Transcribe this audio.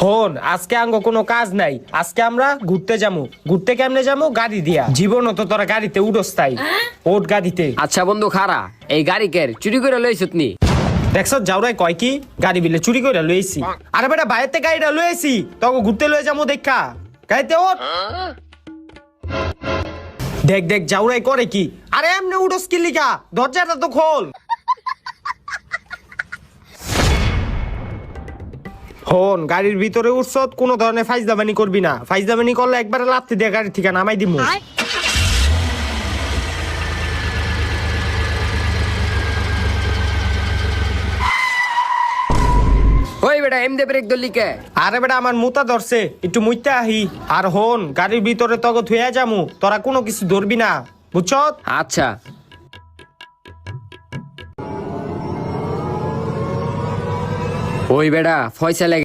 হন আজকে আঙ্গ কোনো কাজ নাই, আজকে আমরা ঘুরতে যাবো। ঘুরতে কেমনে যাবো? গাড়ি দিয়া। জীবনও তো তোরা গাড়িতে উড়স তাই ওট গাড়িতে। আচ্ছা বন্ধু খারা, এই গাড়ি কের চুরি করে লইছত নি? দেখছ যাওরাই কয় কি গাড়ি বিলে চুরি করে লইছি। আরে বেটা বাইরেতে গাড়িটা লইছি, তখন ঘুরতে লয়ে যাবো দেখা। গাড়িতে ওঠ। দেখ দেখ যাওরাই করে কি। আরে এমনি উড়স কি লিগা? দরজাটা তো খোল। হন গাড়ির ভিতরে উঠছত, কোনো ধরনের ফাইজদামানি করবি না। ফাইজদামানি করলে একবারে লাথি দিয়ে গাড়ি থেকে নামাই দিমু। ওই বেটা এমদে ব্রেক দলি কে? আরে বেটা আমার মুতা ধরছে, একটু মুইতে আহি। আর হন গাড়ির ভিতরে তক থুয়া যামু, তোরা কোনো কিছু ধরবি না, বুঝছত? আচ্ছা ওই বেটা ফয়সালা